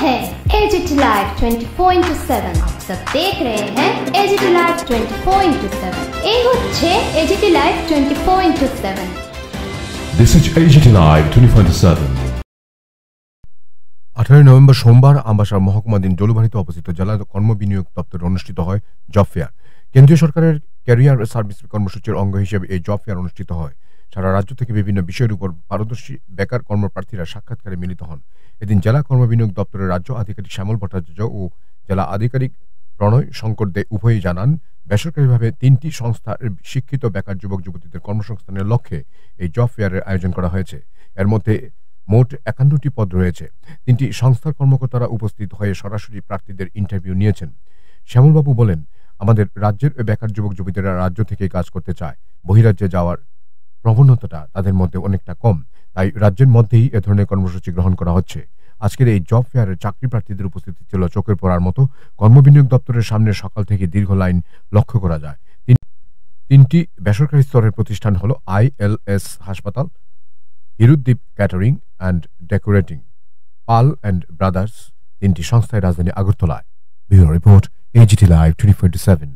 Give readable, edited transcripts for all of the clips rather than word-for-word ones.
है AGT live 24/7। आप सब देख रहे हैं एजीटी लाइव 24/7। এই হচ্ছে AGT live 24/7। This is AGT Live 24/7। 18 November সোমবার আমবাসার মহকুমাধীন জলুবাড়িতে অবস্থিত জেলা কর্মবিনিয়োগ দপ্তরে অনুষ্ঠিত হয় জব ফেয়ার। কেন্দ্রীয় সরকারের ক্যারিয়ার সার্ভিস কর্মসূচির অঙ্গ হিসেবে এই জব ফেয়ার অনুষ্ঠিত হয়। সারা রাজ্য থেকে বিভিন্ন বিষয়ের উপর পারদর্শী বেকার কর্মপ্রার্থীরা সাক্ষাৎকারে মিলিত হন। এদিন জেলা কর্মবিনিয়োগ দপ্তরের রাজ্য আধিকারিক শ্যামল ভট্টাচার্য ও জেলা আধিকারিক প্রণয় শঙ্কর দে উভয়ই জানান, বেসরকারিভাবে 3টি সংস্থার শিক্ষিত বেকার যুবক যুবতীদের কর্মসংস্থানের লক্ষ্যে এই জব ফেয়ারের আয়োজন করা হয়েছে। এর মধ্যে মোট 51টি পদ রয়েছে। 3টি সংস্থার কর্মকর্তারা উপস্থিত হয়ে সরাসরি প্রার্থীদের ইন্টারভিউ নিয়েছেন। শ্যামলবাবু বলেন, আমাদের রাজ্যের বেকার যুবক যুবতীরা রাজ্য থেকেই কাজ করতে চায়। বহিরাজ্যে যাওয়ার প্রবণতাটা তাদের মধ্যে অনেকটা কম, তাই রাজ্যের মধ্যেই এ ধরনের কর্মসূচি গ্রহণ করা হচ্ছে। আজকের এই জব ফেয়ারে চাকরি প্রার্থীদের উপস্থিতি ছিল চোখের পড়ার মতো। কর্মবিনিয়োগ দপ্তরের সামনে সকাল থেকে দীর্ঘ লাইন লক্ষ্য করা যায়। 3টি বেসরকারি স্তরের প্রতিষ্ঠান হল ILS হাসপাতাল, Hiruddip catering and decorating, Pal and brothers. 3টি সংস্থায় রাজধানী আগরতলায়। Bureau report, AGT Live 24/7।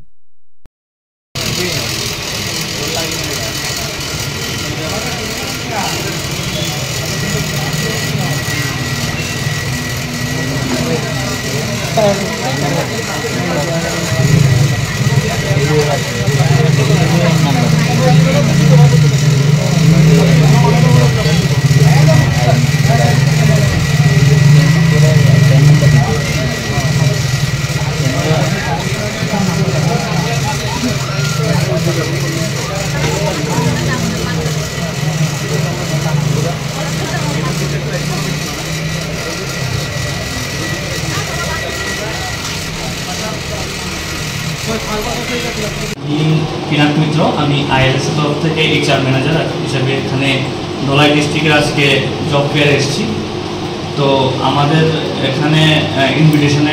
Pinak Mitra, আমি ILS তরফ থেকে HR ম্যানেজার হিসেবে এখানে ধলাই ডিস্ট্রিক্টের আজকে জব ফেয়ার এসেছি। তো আমাদের এখানে ইনভিটেশন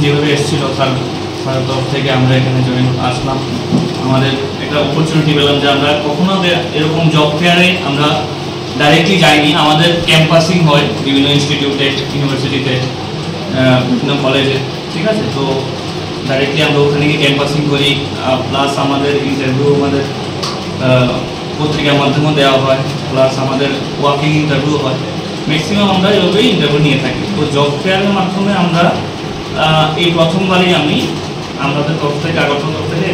যেভাবে এসেছিল তার তরফ থেকে আমরা এখানে জয়েন আসলাম। আমাদের একটা অপরচুনিটি পেলাম যে আমরা কখনো এরকম জব ফেয়ারে আমরা ডাইরেক্টলি যাইনি। আমাদের ক্যাম্পাসিং হয় বিভিন্ন ইনস্টিটিউটে, ইউনিভার্সিটিতে, বিভিন্ন কলেজে, ঠিক আছে। তো ডাইরেক্টলি আমরা ওখানে গিয়ে ক্যাম্পাসিং করি, প্লাস আমাদের ইন্টারভিউ আমাদের পত্রিকার মাধ্যমেও দেওয়া হয়, প্লাস আমাদের ওয়াকিং ইন্টারভিউ হয়। ম্যাক্সিমাম আমরা এভাবেই ইন্টারভিউ নিয়ে থাকি। তো জব ফেয়ারের মাধ্যমে আমরা এই প্রথমবারই আমাদের তরফ থেকে আগরতলা তরফ থেকে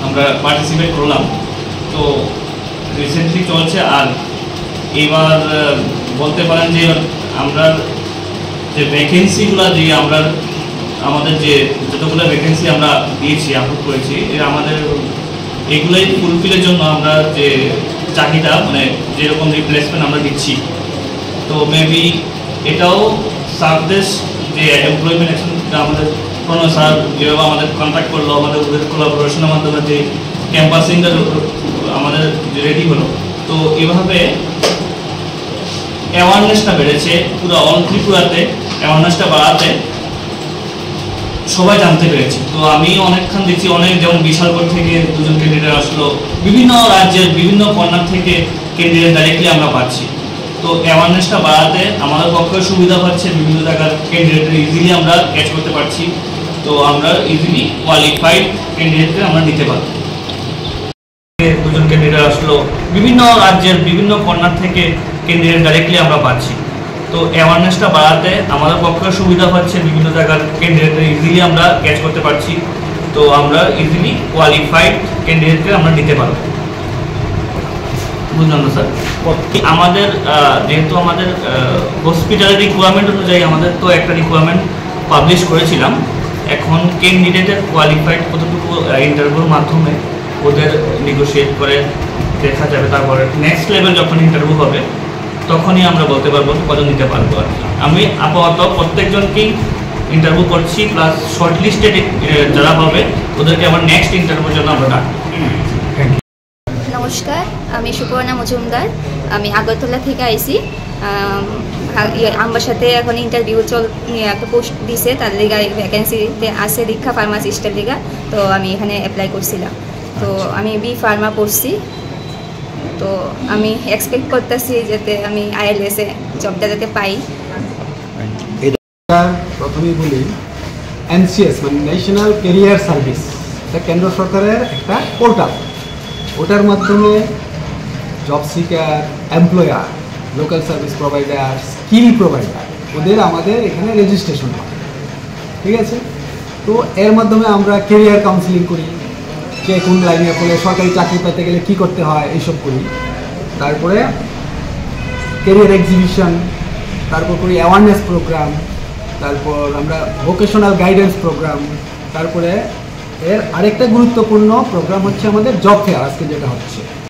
আমরা পার্টিসিপেট করলাম। তো রিসেন্টলি চলছে। আর এবার বলতে পারেন যে আমরা যে ভ্যাকেন্সিগুলো যে আমাদের যে যতগুলো ভ্যাকেন্সি আমরা দিয়েছি, আপলোড করেছি, আমাদের এগুলোই ফুলফিলের জন্য আমরা যে চাহিদা, মানে যেরকম রিপ্লেসমেন্ট আমরা দিচ্ছি। তো মেবি এটাও সার্ভিস যে এমপ্লয়মেন্ট অ্যাকশনটা আমাদের কোনো স্যার যেভাবে আমাদের কন্ট্যাক্ট করলো, আমাদের কোলাবোরেশনের মাধ্যমে যে ক্যাম্পাসিংটা আমাদের রেডি হলো। তো এভাবে অ্যাওয়ারনেসটা বেড়েছে পুরো অল ত্রিপুরাতে। অ্যাওয়ারনেসটা বাড়াতে সবাই জানতে পেরেছি। তো আমি অনেকক্ষণ দেখছি, অনেক যেমন বিশালগড় থেকে 2জন ক্যান্ডিডেট আসলো, বিভিন্ন রাজ্যের বিভিন্ন কর্নার থেকে ক্যান্ডিডেট ডাইরেক্টলি আমরা পাচ্ছি। তো অ্যাওয়ারনেসটা বাড়াতে আমাদের পক্ষে সুবিধা হচ্ছে, বিভিন্ন জায়গার ক্যান্ডিডেট ইজিলি আমরা ক্যাচ করতে পারছি। তো আমরা ইজিলি কোয়ালিফাইড ক্যান্ডিডেটকে আমরা নিতে পারবো। 2জন ক্যান্ডিডেট আসলো, বিভিন্ন রাজ্যের বিভিন্ন কর্নার থেকে ক্যান্ডিডেট ডাইরেক্টলি আমরা পাচ্ছি। তো অ্যাওয়ারনেসটা বাড়াতে আমাদের পক্ষে সুবিধা হচ্ছে, বিভিন্ন জায়গার ক্যান্ডিডেটকে ইজিলি আমরা ক্যাচ করতে পারছি। তো আমরা ইজিলি কোয়ালিফাইড ক্যান্ডিডেটকে আমরা নিতে পারবো। বুঝলাম না স্যার? আমাদের যেহেতু আমাদের হসপিটালের রিকোয়ারমেন্ট অনুযায়ী আমাদের তো একটা রিকোয়ারমেন্ট পাবলিশ করেছিলাম। এখন ক্যান্ডিডেটের কোয়ালিফাইড কতটুকু ইন্টারভিউর মাধ্যমে ওদের নেগোশিয়েট করে দেখা যাবে। তারপরে নেক্সট লেভেল যখন ইন্টারভিউ হবে তখনই আমরা বলতে পারবো কজন নিতে পারবো। আর আমি আপাতত প্রত্যেকজনকেই ইন্টারভিউ করছি, প্লাস শর্ট লিস্টেড যারা হবে ওদেরকে আবার নেক্সট ইন্টারভিউর জন্য আমরা ডাকবো। নমস্কার, আমি সুপর্ণা মজুমদার। আমি আগরতলা থেকে আইছি। আমার সাথে এখন ইন্টারভিউ একটা পোস্ট দিছে, তার লিগা ভ্যাকেন্সিতে আছে দীক্ষা ফার্মাসিস্টের লিগা। তো আমি এখানে অ্যাপ্লাই করছিলাম। তো আমি বি ফার্মা পড়ছি। তো আমি এক্সপেক্ট করতেছি যাতে আমি ILS এ জবটা যাতে পাই। প্রথমেই বলি এনসিএস মানে ন্যাশনাল ক্যারিয়ার সার্ভিস, এটা কেন্দ্র সরকারের একটা পোর্টাল। ওটার মাধ্যমে job seeker, employer, local service provider, skill provider ওদের আমাদের এখানে রেজিস্ট্রেশন হয়, ঠিক আছে। তো এর মাধ্যমে আমরা ক্যারিয়ার কাউন্সিলিং করি, কে কোন লাইনে পড়লে সরকারি চাকরি পেতে গেলে কী করতে হয় এইসব করি। তারপরে ক্যারিয়ার এক্সিবিশন, তারপর করি অ্যাওয়ারনেস প্রোগ্রাম, তারপর আমরা ভোকেশনাল গাইডেন্স প্রোগ্রাম। তারপরে এর আরেকটা গুরুত্বপূর্ণ প্রোগ্রাম হচ্ছে আমাদের জব ফেয়ার, আজকে যেটা হচ্ছে